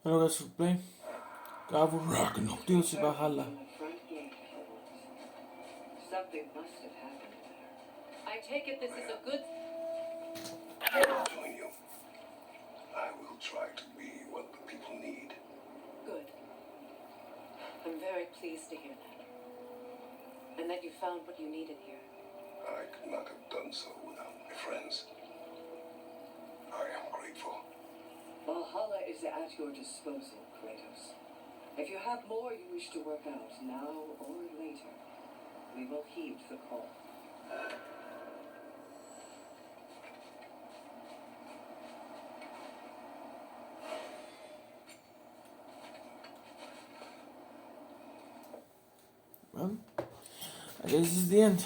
Hello guys, for playing God of Ragnarok DLC Valhalla. Something must have happened there. I take it this is a good. I'm telling you, I will try to be what the people need. Good. I'm very pleased to hear that. And that you found what you needed here. I could not have done so without my friends. I am grateful. Valhalla is at your disposal, Kratos. If you have more you wish to work out, now or later, we will heed the call. Well, I guess this is the end.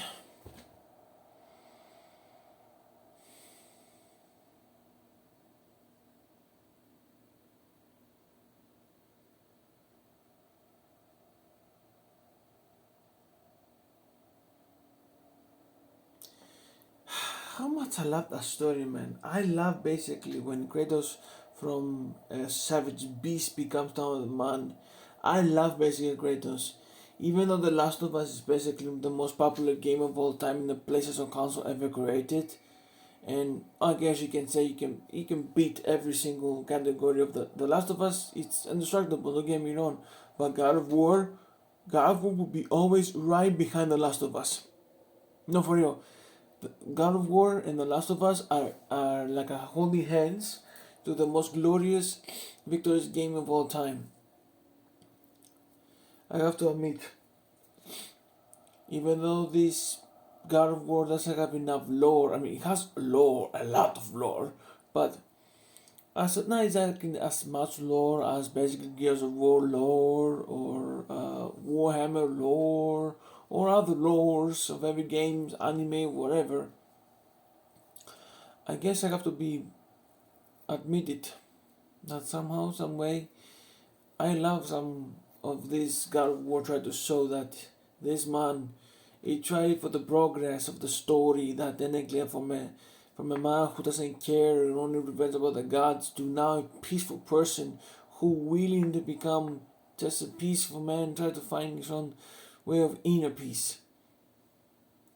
How much I love that story, man. I love basically when Kratos from a savage beast becomes now a man. I love basically Kratos. Even though The Last of Us is basically the most popular game of all time in the PlayStation console ever created, and I guess you can say you can beat every single category of The Last of Us. It's indestructible, don't get me wrong, but God of War will be always right behind The Last of Us. No, for real. God of War and The Last of Us are like a holding hands to the most glorious, victorious game of all time. I have to admit, even though this God of War doesn't have enough lore, I mean, it has lore, a lot of lore, but not exactly as much lore as basically Gears of War lore or Warhammer lore or other lores of every game, anime, whatever. I guess I have to be admitted that somehow, some way, I love some of this God of War try to show that this man, he tried for the progress of the story that technically from a man who doesn't care and only revenge about the gods to now a peaceful person who willing to become just a peaceful man, try to find his own way of inner peace.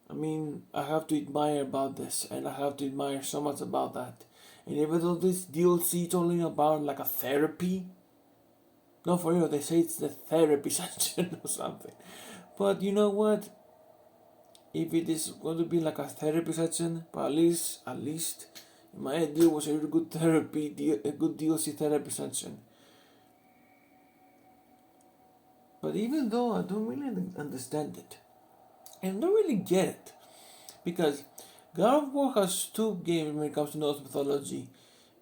I mean, I have to admire about this, and I have to admire so much about that. And even though this DLC is only about like a therapy, no, for real, they say it's the therapy session or something. But you know what? If it is going to be like a therapy session, but at least, my idea was a really good a good DLC therapy session. But even though I don't really understand it, and don't really get it, because God of War has two games when it comes to Norse mythology.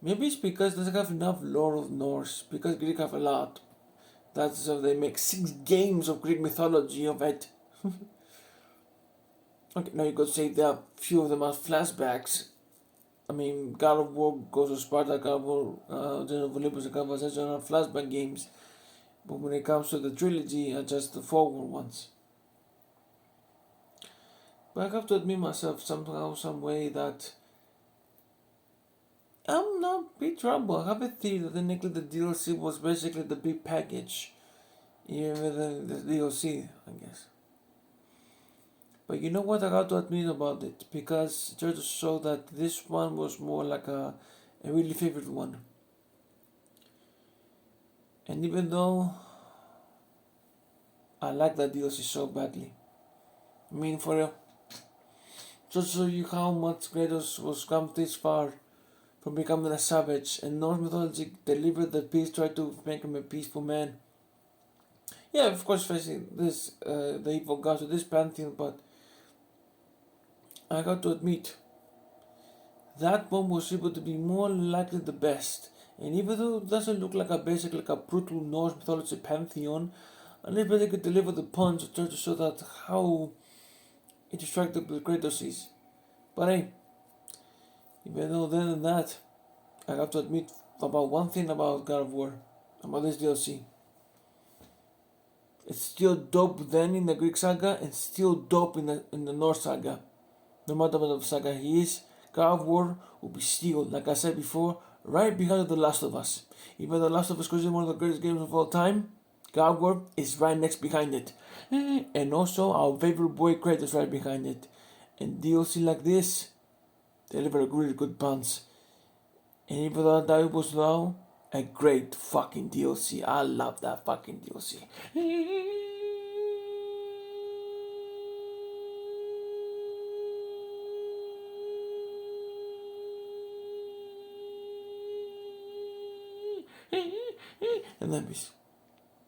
Maybe it's because it doesn't have enough lore of Norse, because Greek have a lot. That's so they make 6 games of Greek mythology of it. Okay, now you could say there are few of them as flashbacks. I mean, God of War goes to Sparta, God of War, General of Olympus, and Conversation are flashback games. But when it comes to the trilogy, are just the forward ones. But I have to admit myself somehow, some way that I'm not big trouble. I have a theory that technically the DLC was basically the big package, even the DLC, I guess. But you know what I got to admit about it, because it tried to show that this one was more like a really favorite one. And even though I like that DLC so badly, I mean for real, just to show you how much Kratos was come this far from becoming a savage, and Norse mythology delivered the peace, tried to make him a peaceful man. Yeah, of course, facing this the evil gods of this pantheon, but I got to admit that one was able to be more likely the best. And even though it doesn't look like a brutal Norse mythology pantheon, at least they could deliver the punch to try to show that how indestructible Kratos is. But hey, even though then and that, I have to admit about one thing about God of War, about this DLC. It's still dope then in the Greek saga and still dope in the Norse saga. No matter what of saga he is, God of War will be still, like I said before, right behind The Last of Us. Even The Last of Us is one of the greatest games of all time, God of War is right next behind it. And also our favorite boy Kratos right behind it. And DLC like this deliver really good puns. And even though that was now a great fucking DLC. I love that fucking DLC. And then peace.